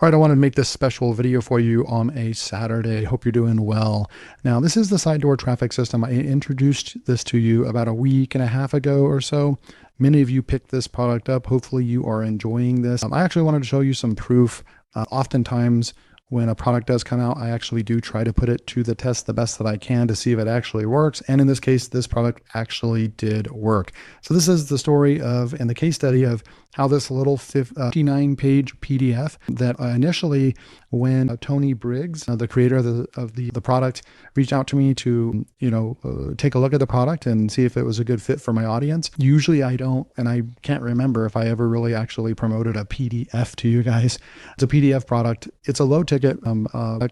All right, I want to make this special video for you on a Saturday. Hope you're doing well. Now, this is the side door traffic system. I introduced this to you about a week and a half ago or so. Many of you picked this product up. Hopefully you are enjoying this. I actually wanted to show you some proof. Oftentimes when a product does come out, I actually do try to put it to the test the best that I can to see if it actually works. And in this case, this product actually did work. So this is the story of, and the case study of how this little 59-page PDF that initially when Tony Briggs, the creator of the product, reached out to me to, take a look at the product and see if it was a good fit for my audience. Usually I don't, and I can't remember if I ever really actually promoted a PDF to you guys. It's a PDF product. It's a low ticket,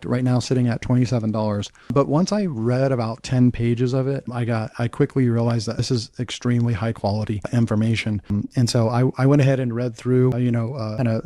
right now sitting at $27. But once I read about 10 pages of it, I quickly realized that this is extremely high quality information. And so I went ahead and read through, kind of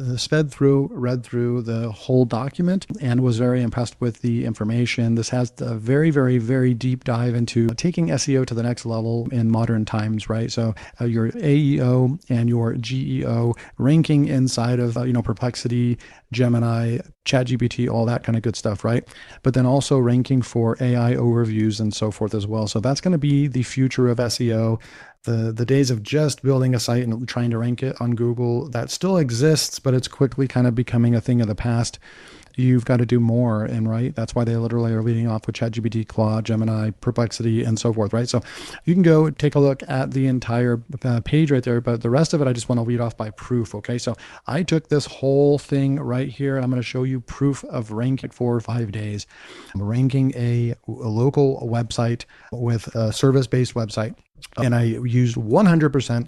read through the whole document and was very impressed with the information. This has a very, very, very deep dive into taking SEO to the next level in modern times, right? So your AEO and your GEO ranking inside of, Perplexity, Gemini, ChatGPT, all that kind of good stuff, right? But then also ranking for AI overviews and so forth as well. So that's going to be the future of SEO. The days of just building a site and trying to rank it on Google, that still exists, but it's quickly kind of becoming a thing of the past. You've got to do more, and right, that's why they literally are leading off with ChatGPT, Claude, Gemini, Perplexity, and so forth, right? So you can go take a look at the entire page right there, but the rest of it, I just want to lead off by proof, okay? So I took this whole thing right here, and I'm going to show you proof of ranking 4 or 5 days. I'm ranking a local website with a service-based website, and I used 100%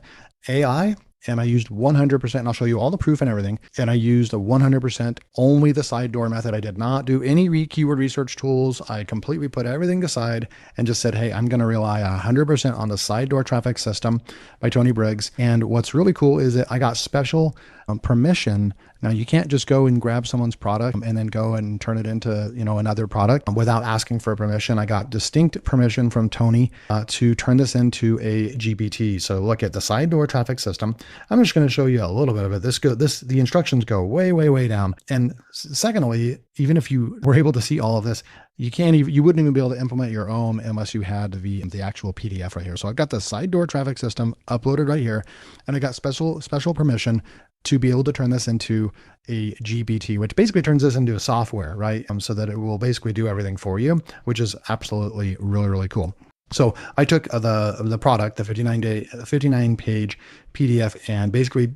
AI, and I used 100%, and I'll show you all the proof and everything. And I used a 100% only the side door method. I did not do any keyword research tools. I completely put everything aside and just said, hey, I'm going to rely 100% on the side door traffic system by Tony Briggs. And what's really cool is that I got special permission. Now you can't just go and grab someone's product and then go and turn it into, another product without asking for permission. I got distinct permission from Tony to turn this into a GPT. So look at the side door traffic system. I'm just going to show you a little bit of it. The instructions go way, way, way down. And secondly, even if you were able to see all of this, you wouldn't even be able to implement your own unless you had the actual PDF right here. So I've got the side door traffic system uploaded right here, and I got special permission to be able to turn this into a GPT, which basically turns this into a software, right? So that it will basically do everything for you, which is absolutely really, really cool. So I took the product, the 59-page PDF, and basically,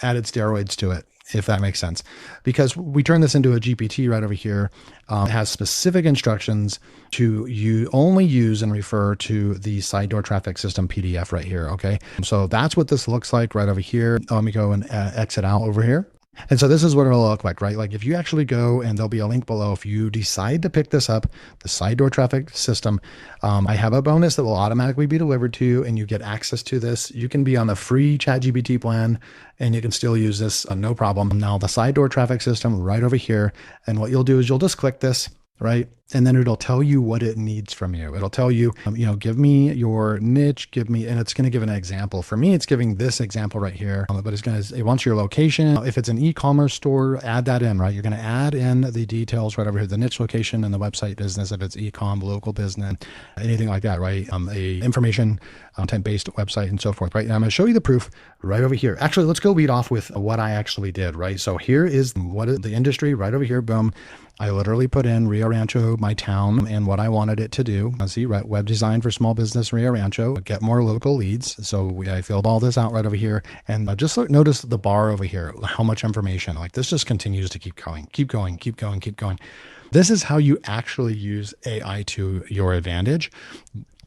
added steroids to it, if that makes sense, because we turn this into a GPT right over here. It has specific instructions to only use and refer to the side door traffic system PDF right here. Okay. So that's what this looks like right over here. Let me go and exit out over here. And so this is what it'll look like, right? Like if you actually go, and there'll be a link below, if you decide to pick this up, the side door traffic system, I have a bonus that will automatically be delivered to you, and you get access to this. You can be on the free ChatGPT plan, and you can still use this, no problem. Now the side door traffic system right over here. And what you'll do is you'll just click this, right? And then it'll tell you what it needs from you. It'll tell you, give me your niche, and it's going to give an example. For me, it's giving this example right here, but it wants your location. If it's an e-commerce store, add that in, right? You're going to add in the details right over here, the niche location and the website business, if it's e-com, local business, anything like that, right? A information content-based website and so forth, right? And I'm going to show you the proof right over here. Actually, let's go lead off with what I actually did, right? So here is what is the industry right over here. Boom. I literally put in Rio Rancho, my town, and what I wanted it to do. See, right, web design for small business, Rio Rancho, get more local leads. So I filled all this out right over here, and just notice the bar over here, how much information, like this just continues to keep going. This is how you actually use AI to your advantage.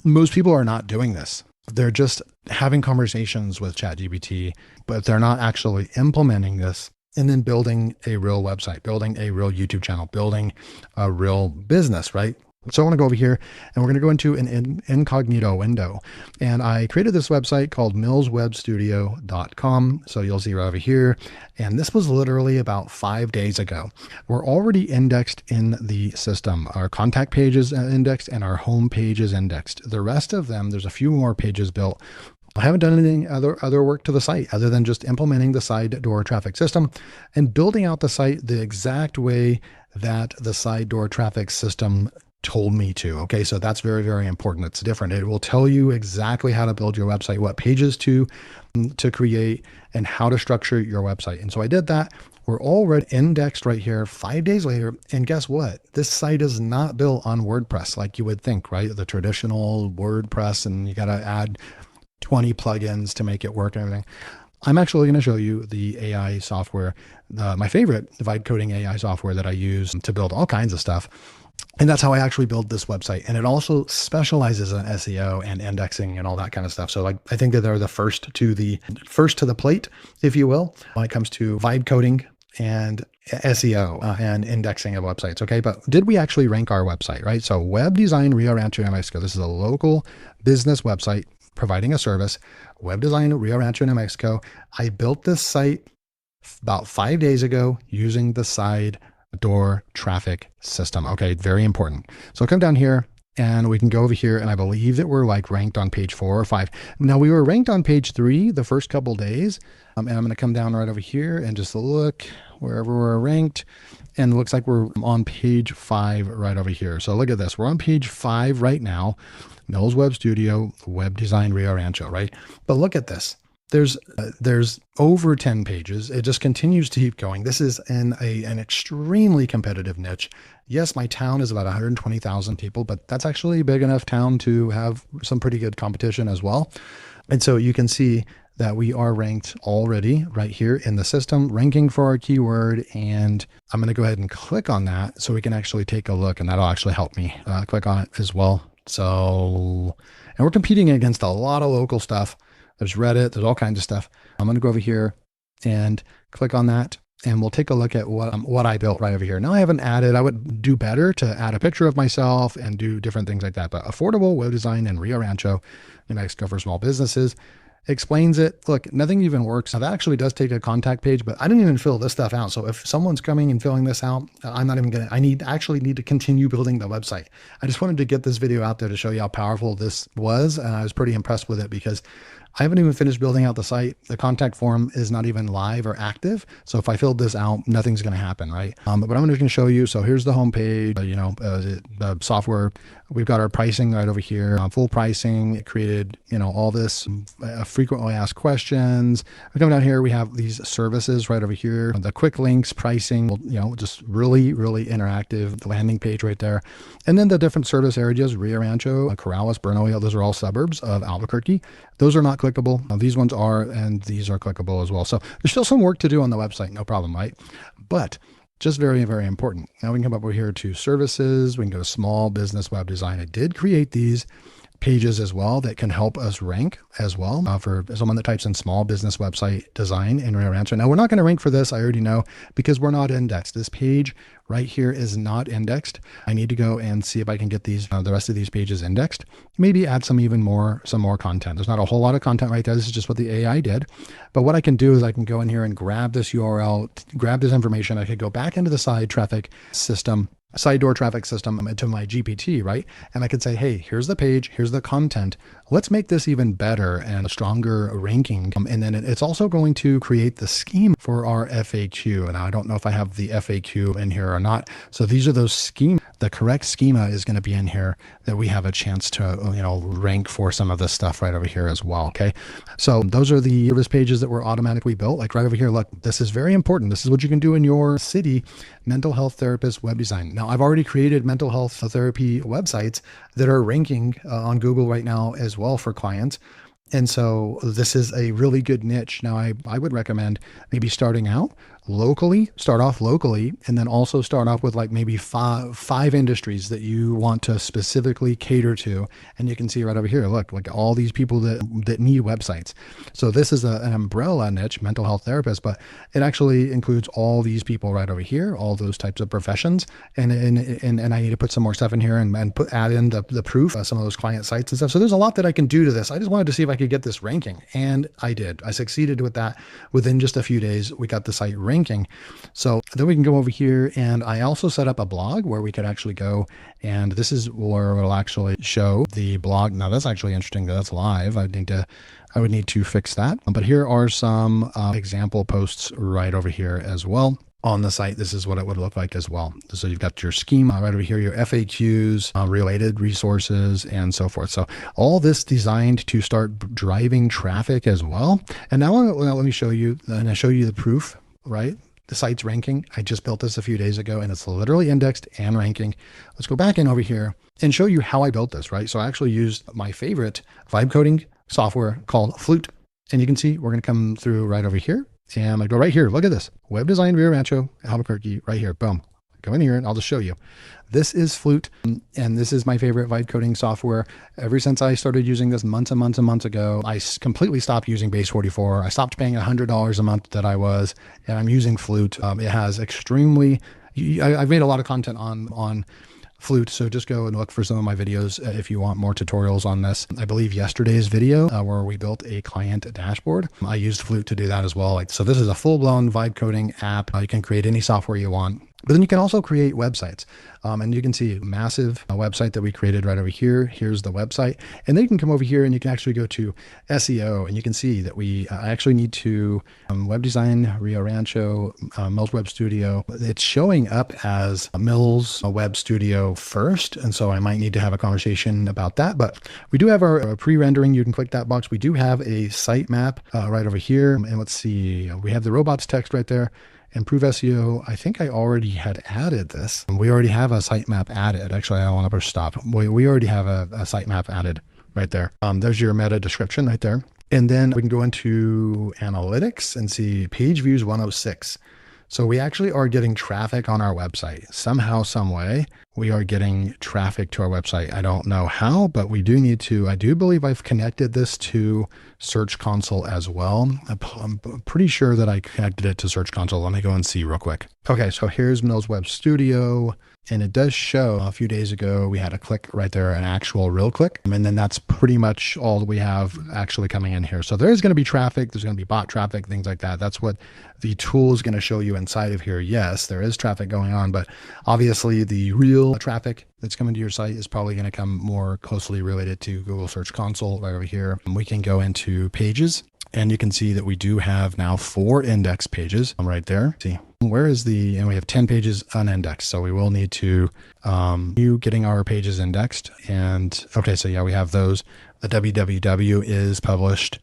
Most people are not doing this. They're just having conversations with ChatGPT, but they're not actually implementing this and then building a real website, building a real YouTube channel, building a real business, right? So I want to go over here, and we're going to go into an incognito window. And I created this website called millswebstudio.com. So you'll see right over here. And this was literally about 5 days ago. We're already indexed in the system. Our contact page is indexed and our home page is indexed. The rest of them, there's a few more pages built. I haven't done anything other work to the site other than just implementing the side door traffic system and building out the site the exact way that the side door traffic system told me to. Okay, so that's very, very important. It's different. It will tell you exactly how to build your website, what pages to create, and how to structure your website. And so I did that. We're already indexed right here 5 days later. And guess what? This site is not built on WordPress like you would think, right? The traditional WordPress, and you got to add 20 plugins to make it work and everything. I'm actually going to show you the AI software, my favorite vibe coding AI software that I use to build all kinds of stuff. And that's how I actually build this website. And it also specializes in SEO and indexing and all that kind of stuff. So I think that they're the first to the plate, if you will, when it comes to vibe coding and SEO and indexing of websites. Okay. But did we actually rank our website, right? So Web Design Rio Rancho, New Mexico. This is a local business website providing a service. Web Design Rio Rancho, New Mexico. I built this site about 5 days ago using the side door traffic system. Okay, very important. So I'll come down here and we can go over here, and I believe that we're like ranked on page 4 or 5. Now we were ranked on page 3 the first couple days, and I'm going to come down right over here and just look wherever we're ranked, and it looks like we're on page 5 right over here. So look at this. We're on page 5 right now. Mel's Web Studio, Web Design Rio Rancho, right? But look at this. There's over 10 pages. It just continues to keep going. This is an extremely competitive niche. Yes, my town is about 120,000 people, but that's actually a big enough town to have some pretty good competition as well. And so you can see that we are ranked already right here in the system, ranking for our keyword. And I'm going to go ahead and click on that so we can actually take a look, and that'll actually help me click on it as well. So, and we're competing against a lot of local stuff. There's Reddit, there's all kinds of stuff. I'm going to go over here and click on that, and we'll take a look at what I built right over here. Now I haven't added, I would do better to add a picture of myself and do different things like that. But affordable web design in Rio Rancho, New Mexico for small businesses. Explains it. Look, nothing even works. Now that actually does take a contact page, but I didn't even fill this stuff out. So if someone's coming and filling this out, I'm not even I actually need to continue building the website. I just wanted to get this video out there to show you how powerful this was. And I was pretty impressed with it because I haven't even finished building out the site. The contact form is not even live or active. So if I filled this out, nothing's going to happen, right? But I'm just going to show you. So here's the home page, the software. We've got our pricing right over here, full pricing. It created, all this frequently asked questions. We come down here, we have these services right over here, the quick links, pricing, just really, really interactive, the landing page right there. And then the different service areas, Rio Rancho, Corrales, Bernalillo, those are all suburbs of Albuquerque. Those are not clickable. These ones are, and these are clickable as well. So there's still some work to do on the website, no problem, right? But just very, very important. Now we can come up over here to services. We can go to small business web design. I did create these pages as well that can help us rank as well for someone that types in small business website design in Rio Rancho. Now we're not going to rank for this. I already know because we're not indexed. This page right here is not indexed. I need to go and see if I can get these, the rest of these pages indexed. Maybe add some more content. There's not a whole lot of content right there. This is just what the AI did. But what I can do is I can go in here and grab this URL, grab this information. I could go back into the side door traffic system into my GPT, right? And I could say, hey, here's the page, here's the content. Let's make this even better and a stronger ranking. And then it's also going to create the scheme for our FAQ. And I don't know if I have the FAQ in here or not. So these are those schemes. The correct schema is going to be in here that we have a chance to, rank for some of this stuff right over here as well. Okay. So those are the service pages that were automatically built. Like right over here, look, this is very important. This is what you can do in your city, mental health therapist web design. Now I've already created mental health therapy websites that are ranking on Google right now as well for clients. And so this is a really good niche. Now I would recommend maybe start off locally, and then also start off with like maybe five industries that you want to specifically cater to. And you can see right over here, look, like all these people that need websites. So this is an umbrella niche, mental health therapist, but it actually includes all these people right over here, all those types of professions. And I need to put some more stuff in here and add in the proof, some of those client sites and stuff. So there's a lot that I can do to this. I just wanted to see if I could get this ranking, and I did. I succeeded with that. Within just a few days, we got the site ranked ranking. So then we can go over here, and I also set up a blog where we could actually go, and this is where it'll actually show the blog. Now that's actually interesting that that's live. I would need to fix that. But here are some example posts right over here as well. On the site, this is what it would look like as well. So you've got your schema right over here, your FAQs, related resources, and so forth. So all this designed to start driving traffic as well. And now let me show you, and I show you the proof, right? The site's ranking. I just built this a few days ago, and it's literally indexed and ranking. Let's go back in over here and show you how I built this, right? So I actually used my favorite vibe coding software called Flute. And you can see we're going to come through right over here. And I go right here. Look at this. Web design, Rio Rancho, Albuquerque, right here. Boom. Go in here and I'll just show you. This is Flute, and this is my favorite vibe coding software. Ever since I started using this months and months and months ago, I completely stopped using Base 44. I stopped paying $100 a month that I was, and I'm using Flute. It has extremely, I've made a lot of content on Flute, so just go and look for some of my videos if you want more tutorials on this. I believe yesterday's video where we built a client dashboard, I used Flute to do that as well. So this is a full-blown vibe coding app. You can create any software you want. But then you can also create websites. And you can see a massive website that we created right over here. Here's the website. And then you can come over here and you can actually go to SEO, and you can see that we actually need to web design, Rio Rancho, Mills Web Studio. It's showing up as Mills Web Studio first. And so I might need to have a conversation about that. But we do have our pre-rendering. You can click that box. We do have a sitemap right over here. And let's see, we have the robots text right there. Improve SEO. I think I already had added this. We already have a sitemap added. Actually, I want to stop. We already have a sitemap added right there. There's your meta description right there. And then we can go into analytics and see page views 106. So we actually are getting traffic on our website. Somehow, some way, we are getting traffic to our website. I don't know how, but we do need to. I do believe I've connected this to Search Console as well. I'm pretty sure that I connected it to Search Console. Let me go and see real quick. Okay, so here's Mills Web Studio. And it does show a few days ago, we had a click right there, an actual real click. And then that's pretty much all that we have actually coming in here. So there's going to be traffic. There's going to be bot traffic, things like that. That's what the tool is going to show you inside of here. Yes, there is traffic going on, but obviously the real traffic that's coming to your site is probably going to come more closely related to Google Search Console right over here. And we can go into pages, and you can see that we do have now 4 index pages right there. See, where is and we have 10 pages unindexed. So we will need to getting our pages indexed. And okay, so yeah, we have those. The www is published.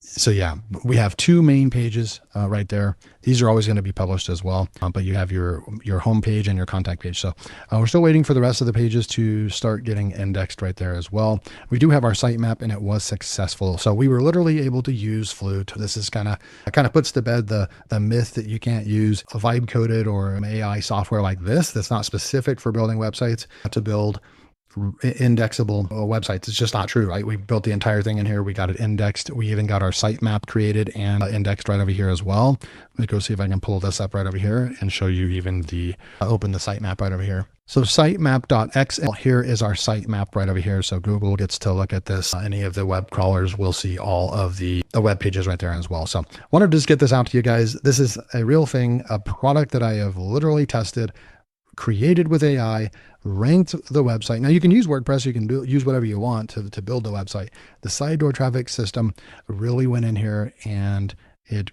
So yeah, we have 2 main pages right there. These are always going to be published as well, but you have your home page and your contact page. So we're still waiting for the rest of the pages to start getting indexed right there as well. We do have our sitemap, and it was successful. So we were literally able to use Flute. This is kind of puts to bed the myth that you can't use a vibe coded or an AI software like this that's not specific for building websites to build indexable websites. It's just not true, right? We built the entire thing in here. We got it indexed. We even got our sitemap created and indexed right over here as well. Let me go see if I can pull this up right over here and show you even open the sitemap right over here. So sitemap.xl, here is our sitemap right over here. So Google gets to look at this. Any of the web crawlers will see all of the web pages right there as well. So wanted to just get this out to you guys. This is a real thing, a product that I have literally tested, created with AI, ranked the website. Now you can use WordPress, you can use whatever you want to build the website. The side door traffic system really went in here, and it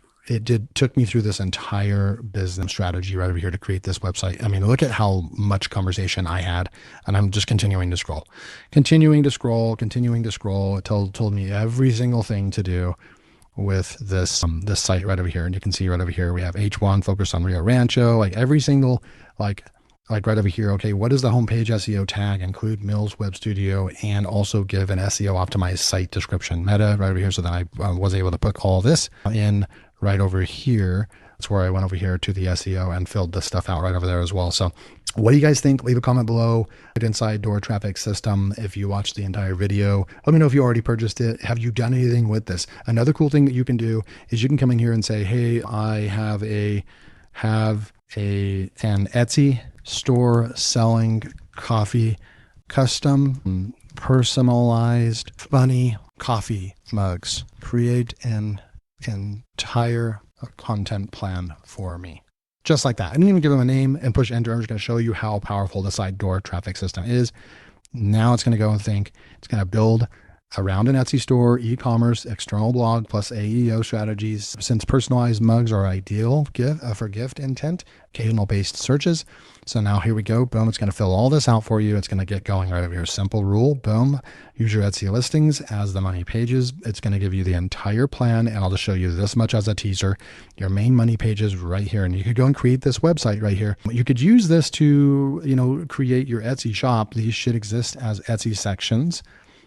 took me through this entire business strategy right over here to create this website. I mean, look at how much conversation I had, and I'm just continuing to scroll. It told me every single thing to do with this site right over here. And you can see right over here, we have H1 focused on Rio Rancho, like every single, like right over here. Okay, what is the homepage SEO tag? Include Mills Web Studio, and also give an SEO optimized site description meta right over here. So then I was able to put all this in right over here. That's where I went over here to the SEO and filled this stuff out right over there as well. So what do you guys think? Leave a comment below. Inside door traffic system. If you watched the entire video, let me know if you already purchased it. Have you done anything with this? Another cool thing that you can do is you can come in here and say, hey, I have an Etsy store selling coffee, custom personalized funny coffee mugs. Create an entire content plan for me. Just like that. I didn't even give them a name, and push enter. I'm just going to show you how powerful the side door traffic system is. Now it's going to go and think, it's going to build around an Etsy store, e-commerce, external blog, plus AEO strategies. Since personalized mugs are ideal for gift intent, occasional based searches. So now here we go. Boom. It's going to fill all this out for you. It's going to get going right over here. Simple rule. Boom. Use your Etsy listings as the money pages. It's going to give you the entire plan. And I'll just show you this much as a teaser. Your main money pages right here. And you could go and create this website right here. You could use this to, create your Etsy shop. These should exist as Etsy sections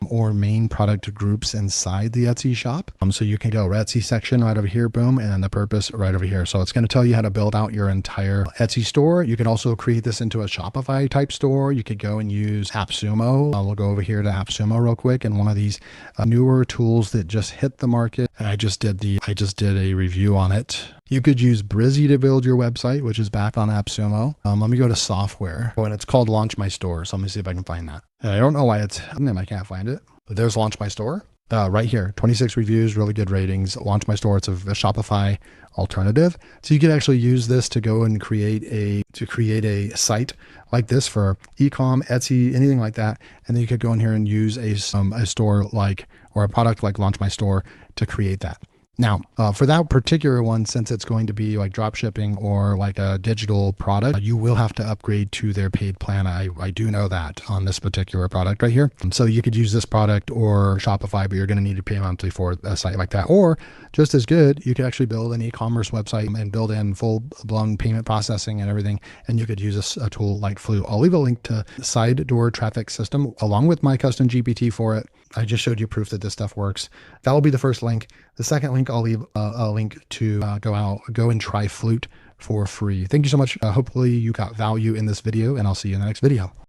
or main product groups inside the Etsy shop. So you can go Etsy section right over here, boom, and then the purpose right over here. So it's going to tell you how to build out your entire Etsy store. You can also create this into a Shopify type store. You could go and use AppSumo. We'll go over here to AppSumo real quick, and one of these newer tools that just hit the market. And I just did a review on it. You could use Brizzy to build your website, which is back on AppSumo. Let me go to software. Oh, and it's called Launch My Store. So let me see if I can find that. I don't know why I can't find it. But there's Launch My Store. Right here, 26 reviews, really good ratings. Launch My Store. It's a Shopify alternative. So you could actually use this to go and create a site like this for e-com, Etsy, anything like that. And then you could go in here and use a store or a product like Launch My Store to create that. Now, for that particular one, since it's going to be like drop shipping or like a digital product, you will have to upgrade to their paid plan. I do know that on this particular product right here. So you could use this product or Shopify, but you're going to need to pay monthly for a site like that. Or just as good, you could actually build an e-commerce website and build in full-blown payment processing and everything. And you could use a tool like Flute. I'll leave a link to Side Door Traffic System along with my custom GPT for it. I just showed you proof that this stuff works. That will be the first link. The second link, I'll leave a link to go and try Flute for free. Thank you so much. Hopefully you got value in this video, and I'll see you in the next video.